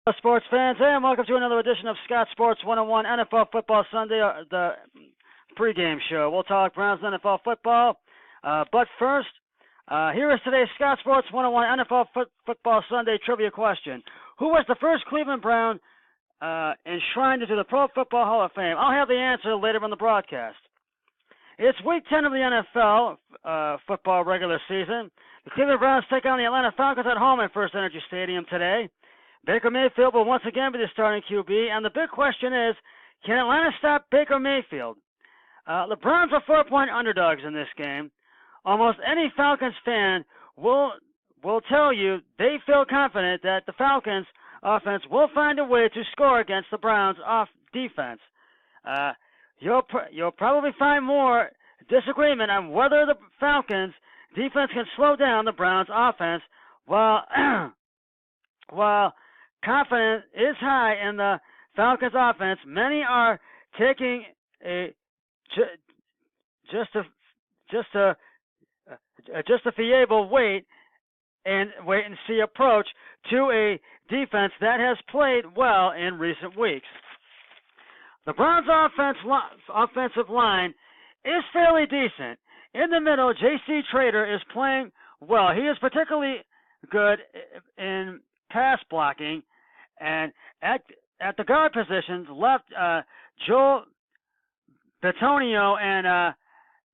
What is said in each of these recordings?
Hello, sports fans, and welcome to another edition of Scott Sports 101 NFL Football Sunday, the pregame show. We'll talk Browns NFL football, but first, here is today's Scott Sports 101 NFL Football Sunday trivia question. Who was the first Cleveland Brown enshrined into the Pro Football Hall of Fame? I'll have the answer later in the broadcast. It's Week 10 of the NFL football regular season. The Cleveland Browns take on the Atlanta Falcons at home at First Energy Stadium today. Baker Mayfield will once again be the starting QB, and the big question is, can Atlanta stop Baker Mayfield? The Browns are 4-point underdogs in this game. Almost any Falcons fan will tell you they feel confident that the Falcons offense will find a way to score against the Browns off defense. You'll probably find more disagreement on whether the Falcons defense can slow down the Browns offense, while confidence is high in the Falcons offense. Many are taking a justifiable wait and see approach to a defense that has played well in recent weeks. The Browns' offensive line is fairly decent. In the middle, J.C. Trader is playing well. He is particularly good in pass blocking, and at the guard positions, left Joel Bitonio and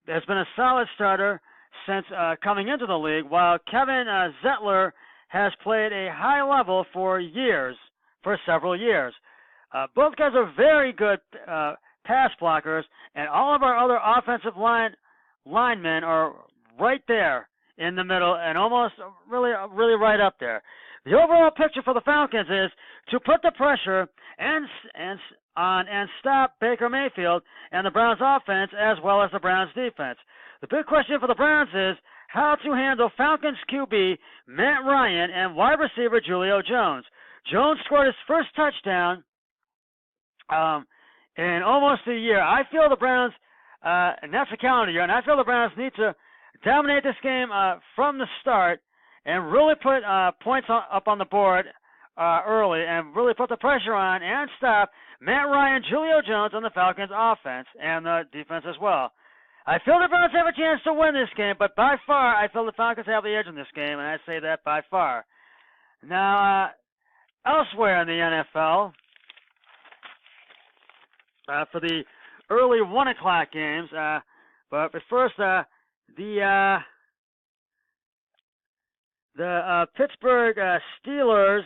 has been a solid starter since coming into the league, while Kevin Zettler has played a high level for several years. Both guys are very good pass blockers, and all of our other offensive linemen are right there in the middle and almost really right up there. The overall picture for the Falcons is to put the pressure and stop Baker Mayfield and the Browns offense as well as the Browns defense. The big question for the Browns is how to handle Falcons QB Matt Ryan and wide receiver Julio Jones. Jones scored his first touchdown in almost a year. I feel the Browns, and that's a calendar year, and I feel the Browns need to dominate this game from the start and really put points up on the board early and really put the pressure on and stop Matt Ryan, Julio Jones on the Falcons offense and the defense as well. I feel the Browns have a chance to win this game, but by far I feel the Falcons have the edge in this game, and I say that by far. Now, elsewhere in the NFL, for the early 1 o'clock games, but first, the Pittsburgh Steelers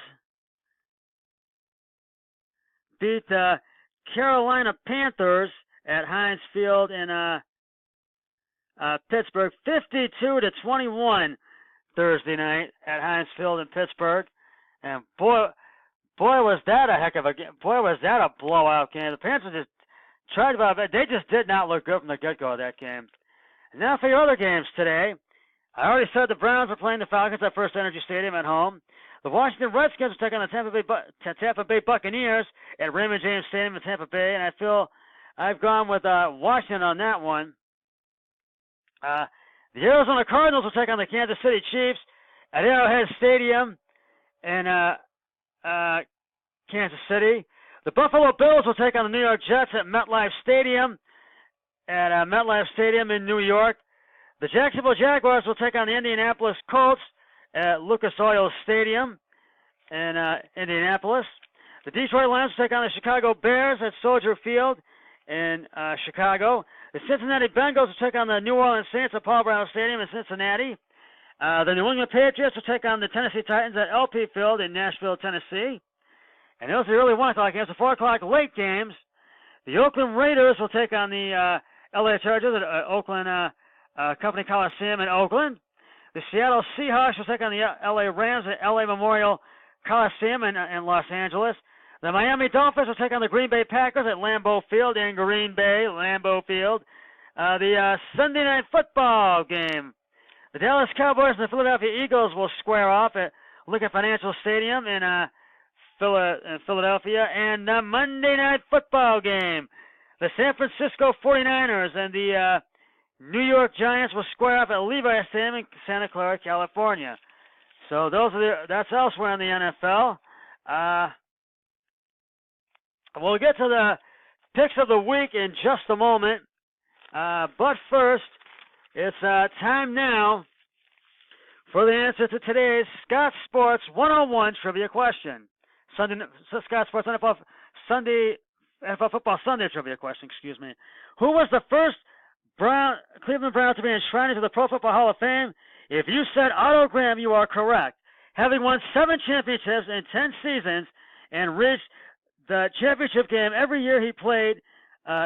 beat the Carolina Panthers at Heinz Field in Pittsburgh, 52-21 Thursday night at Heinz Field in Pittsburgh, and boy was that a heck of a game. Boy was that a blowout game. The Panthers just tried about it. They just did not look good from the get-go of that game. And now for your other games today. I already said the Browns are playing the Falcons at First Energy Stadium at home. The Washington Redskins are taking on the Tampa Bay Buccaneers at Raymond James Stadium in Tampa Bay, and I feel I've gone with Washington on that one. The Arizona Cardinals will take on the Kansas City Chiefs at Arrowhead Stadium in Kansas City. The Buffalo Bills will take on the New York Jets at MetLife Stadium in New York. The Jacksonville Jaguars will take on the Indianapolis Colts at Lucas Oil Stadium in Indianapolis. The Detroit Lions will take on the Chicago Bears at Soldier Field in Chicago. The Cincinnati Bengals will take on the New Orleans Saints at Paul Brown Stadium in Cincinnati. The New England Patriots will take on the Tennessee Titans at LP Field in Nashville, Tennessee. And those are the early 1 o'clock games. The 4 o'clock late games. The Oakland Raiders will take on the LA Chargers at Oakland Company Coliseum in Oakland. The Seattle Seahawks will take on the LA Rams at LA Memorial Coliseum in Los Angeles. The Miami Dolphins will take on the Green Bay Packers at Lambeau Field in Green Bay, Lambeau Field. The Sunday Night Football game. The Dallas Cowboys and the Philadelphia Eagles will square off at Lincoln Financial Stadium in Philadelphia. And the Monday Night Football game. The San Francisco 49ers and the New York Giants will square off at Levi Stadium in Santa Clara, California. So that's elsewhere in the NFL. We'll get to the picks of the week in just a moment. But first, it's time now for the answer to today's Scott Sports 101 trivia question. Scott Sports NFL Football Sunday trivia question, excuse me. Who was the first Cleveland Brown to be enshrined into the Pro Football Hall of Fame? If you said Otto Graham, you are correct. Having won 7 championships in 10 seasons and reached the championship game every year he played,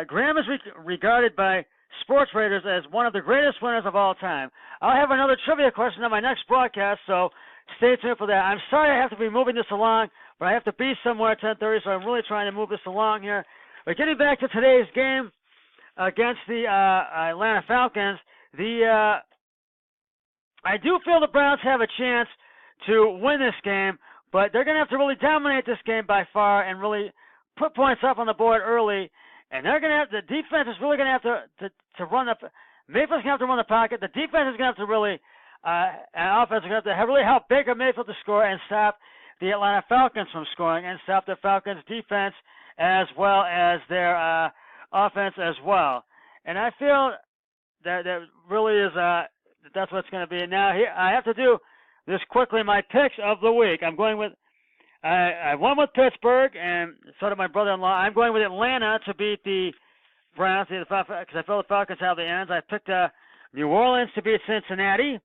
Graham is regarded by sports writers as one of the greatest winners of all time. I'll have another trivia question on my next broadcast, so stay tuned for that. I'm sorry I have to be moving this along, but I have to be somewhere at 10:30, so I'm really trying to move this along here. But getting back to today's game against the Atlanta Falcons, I do feel the Browns have a chance to win this game, but they're going to have to really dominate this game by far and really put points up on the board early. And they're going to have, the defense is really going to have to run the, Mayfield's going to have to run the pocket. The defense is going to have to really, and offense is going to have to really help Baker Mayfield to score and stop the Atlanta Falcons from scoring and stop the Falcons defense as well as their offense as well. And I feel that really is, that's what it's going to be. Now, here, I have to do this quickly, my picks of the week. I'm going with, I won with Pittsburgh, and so did my brother-in-law. I'm going with Atlanta to beat the Browns because I feel the Falcons have the ends. I picked New Orleans to beat Cincinnati,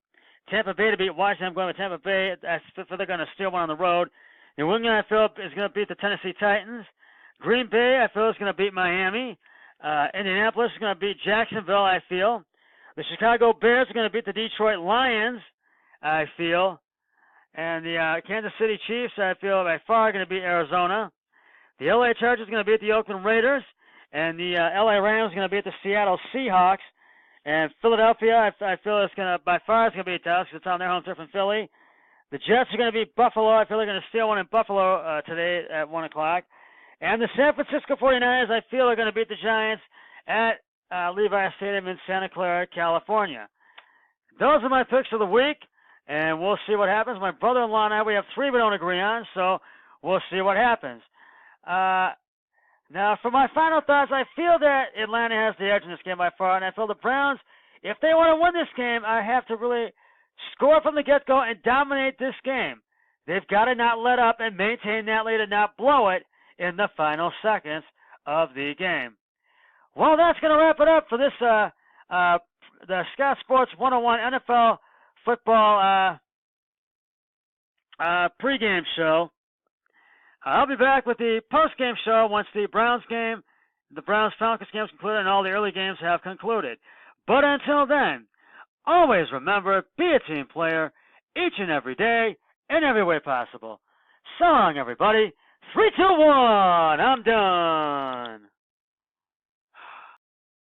Tampa Bay to beat Washington. I'm going with Tampa Bay. I feel they're going to steal one on the road. New England, I feel, is going to beat the Tennessee Titans. Green Bay, I feel, is going to beat Miami. Indianapolis is going to beat Jacksonville, I feel. The Chicago Bears are going to beat the Detroit Lions, I feel. And the Kansas City Chiefs, I feel, by far are going to beat Arizona. The LA Chargers are going to beat the Oakland Raiders. And the LA Rams are going to beat the Seattle Seahawks. And Philadelphia, I feel it's going to, by far, it's going to beat us because it's on their home turf in Philly. The Jets are going to beat Buffalo. I feel they're going to steal one in Buffalo today at 1 o'clock. And the San Francisco 49ers, I feel, are going to beat the Giants at Levi Stadium in Santa Clara, California. Those are my picks of the week, and we'll see what happens. My brother-in-law and I, we have 3 we don't agree on, so we'll see what happens. Now, for my final thoughts, I feel that Atlanta has the edge in this game by far, and I feel the Browns, if they want to win this game, I have to really score from the get-go and dominate this game. They've got to not let up and maintain that lead and not blow it in the final seconds of the game. Well, that's going to wrap it up for this the Scott Sports 101 NFL football pregame show. I'll be back with the postgame show once the Browns-Falcons games concluded and all the early games have concluded. But until then, always remember, be a team player each and every day in every way possible. So long, everybody. 3, 2, 1. I'm done.